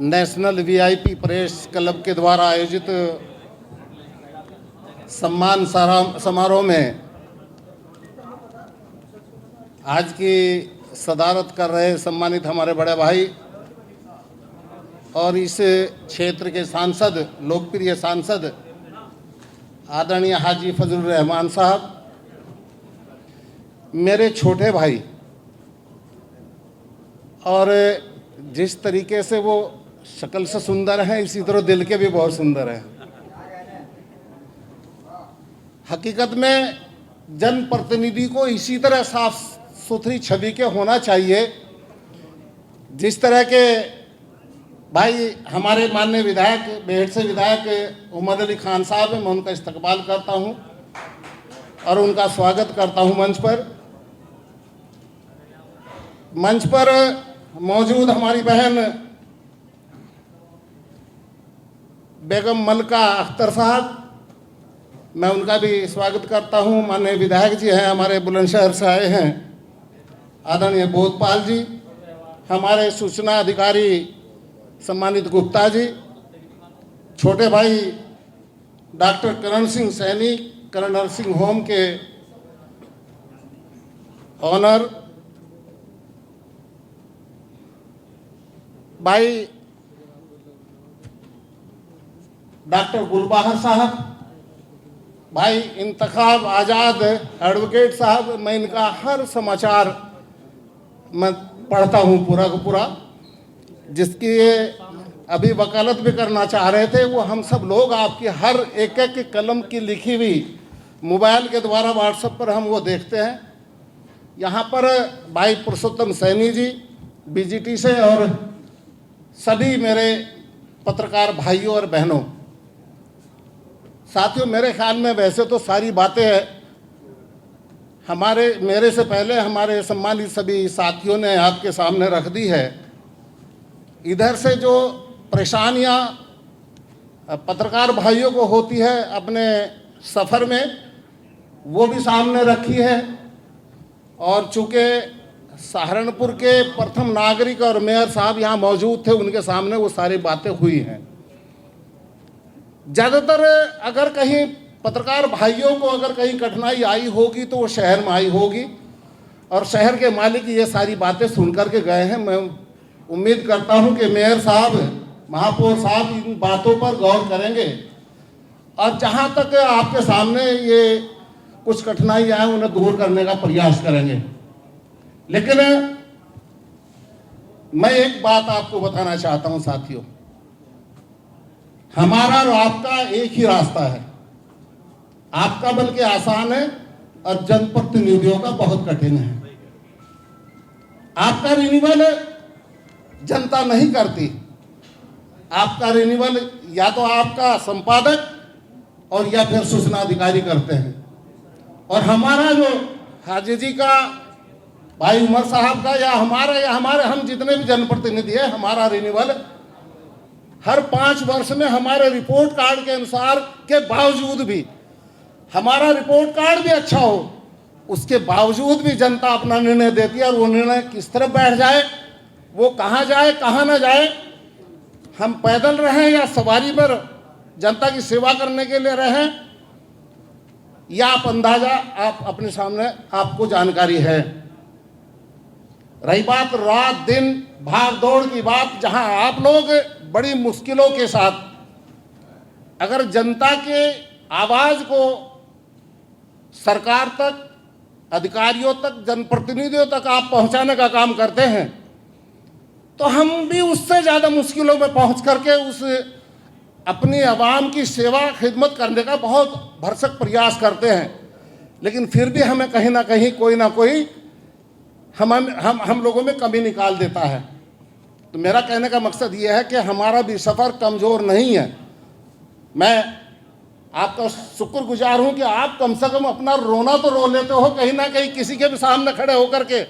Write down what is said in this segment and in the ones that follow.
National VIP press club के द्वारा आयोजित सम्मान समारोह में आज की सदारत कर रहे सम्मानित हमारे बड़े भाई और इस क्षेत्र के सांसद, लोकप्रिय सांसद आदरणीय हाजी फजलुर रहमान साहब, मेरे छोटे भाई, और जिस तरीके से वो शक्ल से सुंदर हैं इसी तरह दिल के भी बहुत सुंदर हैं। हकीकत में जनप्रतिनिधि को इसी तरह साफ सुथरी छवि के होना चाहिए जिस तरह के भाई हमारे माननीय विधायक, बेहट से विधायक उमर अली खान साहब हैं। मैं उनका इस्तकबाल करता हूं और उनका स्वागत करता हूं मंच पर मौजूद हमारी बहन बेगम मलका अख्तर साहब, मैं उनका भी स्वागत करता हूं। माननीय विधायक जी हैं, हमारे बुलंदशहर से आए हैं, आदरणीय बोधपाल जी, हमारे सूचना अधिकारी सम्मानित गुप्ता जी, छोटे भाई डॉक्टर करण सिंह सैनी, करण नर्सिंग होम के ऑनर, भाई डॉक्टर गुलबाहर साहब, भाई इंतखाब आज़ाद एडवोकेट साहब, मैं इनका हर समाचार मैं पढ़ता हूँ पूरा का पूरा, जिसकी ये अभी वकालत भी करना चाह रहे थे। वो हम सब लोग आपकी हर एक एक कलम की लिखी हुई मोबाइल के द्वारा व्हाट्सएप पर हम वो देखते हैं। यहाँ पर भाई पुरुषोत्तम सैनी जी बीजीटी से और सभी मेरे पत्रकार भाइयों और बहनों, साथियों, मेरे ख्याल में वैसे तो सारी बातें मेरे से पहले हमारे सम्मानित सभी साथियों ने आपके सामने रख दी है। इधर से जो परेशानियां पत्रकार भाइयों को होती है अपने सफ़र में, वो भी सामने रखी है। और चूँकि सहारनपुर के प्रथम नागरिक और मेयर साहब यहाँ मौजूद थे, उनके सामने वो सारी बातें हुई हैं। ज़्यादातर अगर कहीं पत्रकार भाइयों को अगर कहीं कठिनाई आई होगी तो वो शहर में आई होगी, और शहर के मालिक ये सारी बातें सुन कर के गए हैं। मैं उम्मीद करता हूं कि मेयर साहब, महापौर साहब इन बातों पर गौर करेंगे और जहां तक आपके सामने ये कुछ कठिनाई आए उन्हें दूर करने का प्रयास करेंगे। लेकिन मैं एक बात आपको बताना चाहता हूं साथियों, हमारा और आपका एक ही रास्ता है। आपका बल्कि आसान है और जनप्रतिनिधियों का बहुत कठिन है। आपका रिन्यूअल जनता नहीं करती, आपका रिन्यूअल या तो आपका संपादक और या फिर सूचना अधिकारी करते हैं। और हमारा जो हाजी जी का, भाई उमर साहब का, या हमारे हम जितने भी जनप्रतिनिधि हैं, हमारा रिन्यूअल हर 5 वर्ष में हमारे रिपोर्ट कार्ड के अनुसार के बावजूद भी, हमारा रिपोर्ट कार्ड भी अच्छा हो, उसके बावजूद भी जनता अपना निर्णय देती है। और वो निर्णय किस तरफ बैठ जाए, वो कहाँ जाए कहाँ ना जाए, हम पैदल रहें या सवारी पर जनता की सेवा करने के लिए रहें, या आप अंदाजा आप अपने सामने आपको जानकारी है। रही बात रात दिन भाग दौड़ की बात, जहां आप लोग बड़ी मुश्किलों के साथ अगर जनता के आवाज को सरकार तक, अधिकारियों तक, जनप्रतिनिधियों तक आप पहुंचाने का काम करते हैं, तो हम भी उससे ज़्यादा मुश्किलों में पहुंच करके उस अपनी आवाम की सेवा खिदमत करने का बहुत भरसक प्रयास करते हैं। लेकिन फिर भी हमें कहीं ना कहीं कोई ना कोई हम लोगों में कमी निकाल देता है। तो मेरा कहने का मकसद ये है कि हमारा भी सफ़र कमज़ोर नहीं है। मैं आपका शुक्रगुजार हूं कि आप कम से कम अपना रोना तो रो लेते हो कहीं ना कहीं, किसी के भी सामने खड़े होकर के।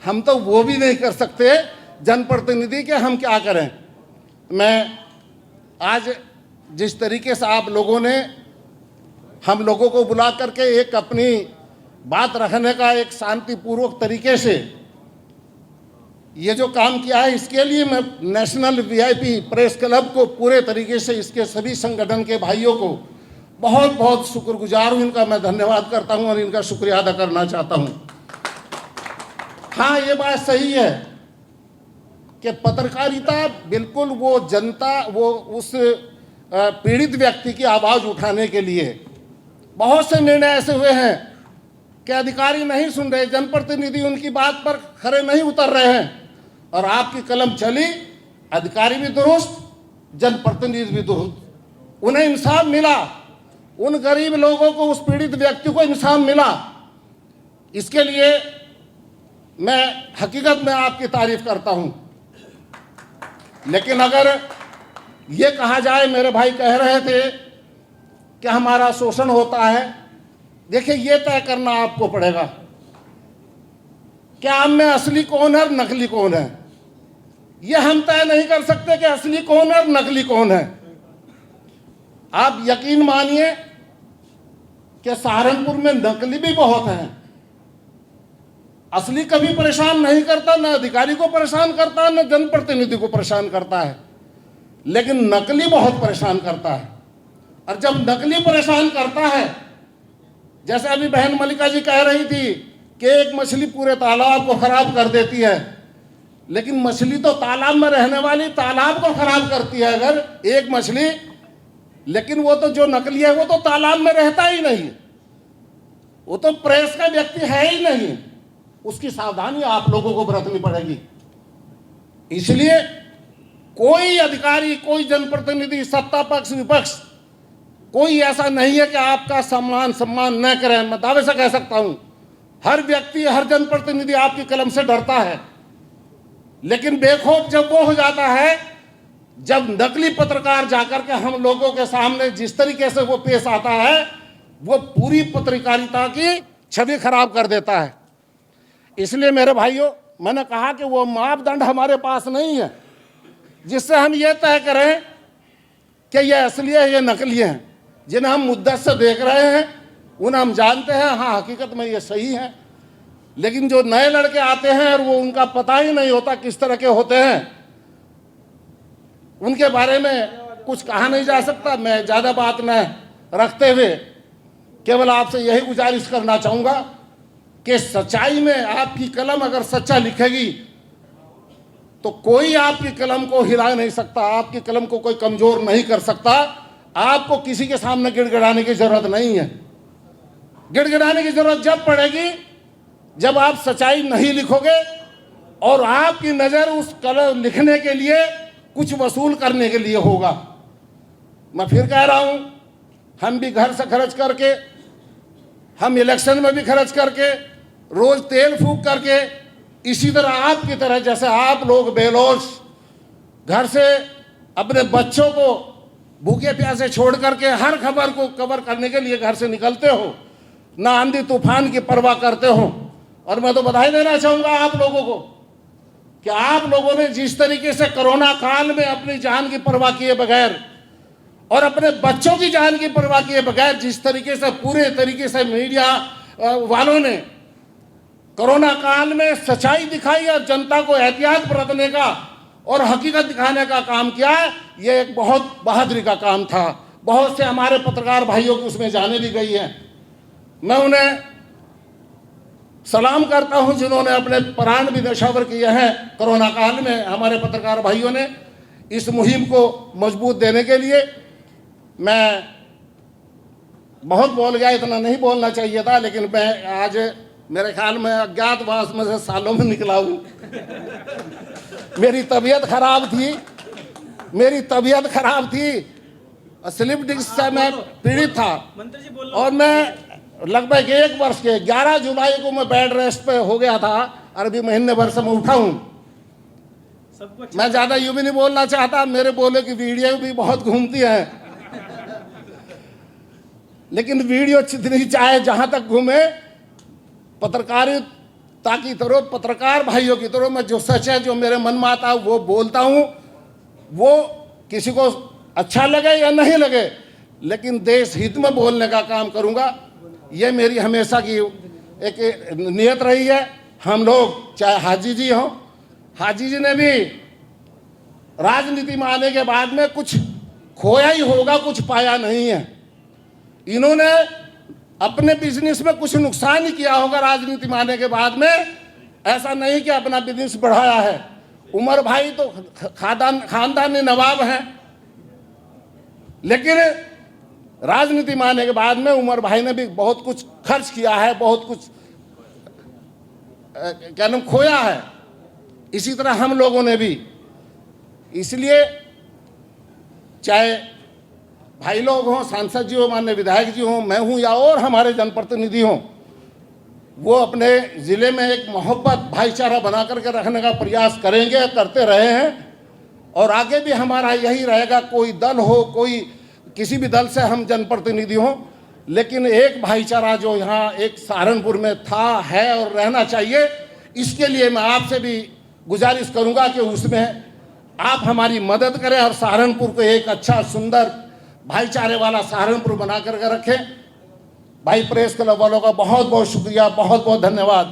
हम तो वो भी नहीं कर सकते जनप्रतिनिधि के, हम क्या करें। मैं आज जिस तरीके से आप लोगों ने हम लोगों को बुला करके एक अपनी बात रखने का एक शांतिपूर्वक तरीके से ये जो काम किया है इसके लिए मैं नेशनल वीआईपी प्रेस क्लब को पूरे तरीके से, इसके सभी संगठन के भाइयों को बहुत बहुत शुक्रगुजार हूँ, इनका मैं धन्यवाद करता हूँ और इनका शुक्रिया अदा करना चाहता हूँ। हाँ, ये बात सही है कि पत्रकारिता बिल्कुल वो जनता, वो उस पीड़ित व्यक्ति की आवाज़ उठाने के लिए बहुत से निर्णय ऐसे हुए हैं कि अधिकारी नहीं सुन रहे, जनप्रतिनिधि उनकी बात पर खरे नहीं उतर रहे हैं, और आपकी कलम चली, अधिकारी भी दुरुस्त, जनप्रतिनिधि भी दुरुस्त, उन्हें इंसाफ मिला, उन गरीब लोगों को, उस पीड़ित व्यक्ति को इंसाफ मिला। इसके लिए मैं हकीकत में आपकी तारीफ करता हूं। लेकिन अगर ये कहा जाए, मेरे भाई कह रहे थे कि हमारा शोषण होता है, देखिए ये तय करना आपको पड़ेगा कि आप में असली कौन है और नकली कौन है। ये हम तय नहीं कर सकते कि असली कौन है और नकली कौन है। आप यकीन मानिए कि सहारनपुर में नकली भी बहुत हैं। असली कभी परेशान नहीं करता, न अधिकारी को परेशान करता, न जनप्रतिनिधि को परेशान करता है, लेकिन नकली बहुत परेशान करता है। और जब नकली परेशान करता है, जैसे अभी बहन मलिका जी कह रही थी कि एक मछली पूरे तालाब को खराब कर देती है, लेकिन मछली तो तालाब में रहने वाली तालाब को खराब करती है अगर एक मछली, लेकिन वो तो जो नकली है वो तो तालाब में रहता ही नहीं, वो तो प्रेस का व्यक्ति है ही नहीं। उसकी सावधानी आप लोगों को बरतनी पड़ेगी। इसलिए कोई अधिकारी, कोई जनप्रतिनिधि, सत्ता पक्ष विपक्ष, कोई ऐसा नहीं है कि आपका सम्मान न करें। मैं दावे से कह सकता हूं, हर व्यक्ति, हर जनप्रतिनिधि आपकी कलम से डरता है, लेकिन बेखौफ जब वो हो जाता है जब नकली पत्रकार जाकर के हम लोगों के सामने जिस तरीके से वो पेश आता है, वो पूरी पत्रकारिता की छवि खराब कर देता है। इसलिए मेरे भाइयों, मैंने कहा कि वो मापदंड हमारे पास नहीं है जिससे हम ये तय करें कि ये असली है, ये नकली है। जिन्हें हम मुद्दत से देख रहे हैं उन्हें हम जानते हैं, हाँ हकीकत में ये सही है, लेकिन जो नए लड़के आते हैं और वो उनका पता ही नहीं होता किस तरह के होते हैं, उनके बारे में कुछ कहा नहीं जा सकता। मैं ज़्यादा बात न रखते हुए केवल आपसे यही गुजारिश करना चाहूँगा कि सच्चाई में आपकी कलम अगर सच्चा लिखेगी तो कोई आपकी कलम को हिला नहीं सकता, आपकी कलम को कोई कमज़ोर नहीं कर सकता। आपको किसी के सामने गिड़गिड़ाने की ज़रूरत नहीं है। गिड़गिड़ाने की ज़रूरत जब पड़ेगी जब आप सच्चाई नहीं लिखोगे और आपकी नज़र उस कलम लिखने के लिए कुछ वसूल करने के लिए होगा। मैं फिर कह रहा हूँ, हम भी घर से खर्च करके, हम इलेक्शन में भी खर्च करके, रोज़ तेल फूंक करके, इसी तरह आपकी तरह जैसे आप लोग बेलौस घर से अपने बच्चों को भूखे प्यासे छोड़ करके हर खबर को कवर करने के लिए घर से निकलते हो, ना आंधी तूफान की परवाह करते हो। और मैं तो बधाई देना चाहूँगा आप लोगों को कि आप लोगों ने जिस तरीके से कोरोना काल में अपनी जान की परवाह किए बगैर और अपने बच्चों की जान की परवाह किए बगैर जिस तरीके से पूरे तरीके से मीडिया वालों ने कोरोना काल में सच्चाई दिखाई और जनता को एहतियात बरतने का और हकीकत दिखाने का काम किया, ये एक बहुत बहादुरी का काम था। बहुत से हमारे पत्रकार भाइयों की उसमें जाने भी गई हैं। मैं उन्हें सलाम करता हूं जिन्होंने अपने प्राण भी न्यौछावर किए हैं कोरोना काल में। हमारे पत्रकार भाइयों ने इस मुहिम को मजबूत देने के लिए, मैं बहुत बोल गया, इतना नहीं बोलना चाहिए था, लेकिन मैं आज मेरे ख्याल में अज्ञातवास में से सालों में निकला हूँ। मेरी तबीयत खराब थी, स्लिप डिस्क से मैं पीड़ित था और मैं लगभग 1 वर्ष के 11 जुलाई को मैं बेड रेस्ट पे हो गया था और अभी महीने भर से मैं उठा हूँ। मैं ज़्यादा यूँ भी नहीं बोलना चाहता, मेरे बोले की वीडियो भी बहुत घूमती है, लेकिन वीडियो जितनी चाहे जहाँ तक घूमे, पत्रकारिता की तरह, पत्रकार भाइयों की तरह मैं जो सच है, जो मेरे मन में आता है वो बोलता हूँ। वो किसी को अच्छा लगे या नहीं लगे, लेकिन देश हित में बोलने का काम करूँगा। ये मेरी हमेशा की एक नियत रही है। हम लोग चाहे हाजी जी हों हाजी जी ने भी राजनीति में आने के बाद में कुछ खोया ही होगा, कुछ पाया नहीं है। इन्होंने अपने बिजनेस में कुछ नुकसान ही किया होगा राजनीति में आने के बाद में, ऐसा नहीं कि अपना बिजनेस बढ़ाया है। उमर भाई तो खानदानी नवाब हैं, लेकिन राजनीति में आने के बाद में उमर भाई ने भी बहुत कुछ खर्च किया है, बहुत कुछ क्या नाम खोया है। इसी तरह हम लोगों ने भी, इसलिए चाहे भाई लोग हों, सांसद जी हों, माननीय विधायक जी हों, मैं हूं या और हमारे जनप्रतिनिधि हों, वो अपने ज़िले में एक मोहब्बत भाईचारा बना करके रखने का प्रयास करेंगे, करते रहे हैं और आगे भी हमारा यही रहेगा। कोई दल हो, कोई किसी भी दल से हम जनप्रतिनिधि हों, लेकिन एक भाईचारा जो यहाँ एक सहारनपुर में था, है और रहना चाहिए, इसके लिए मैं आपसे भी गुजारिश करूँगा कि उसमें आप हमारी मदद करें और सहारनपुर को एक अच्छा सुंदर भाईचारे वाला सहारनपुर बना करके रखें। भाई प्रेस क्लब वालों का बहुत बहुत शुक्रिया, बहुत बहुत धन्यवाद।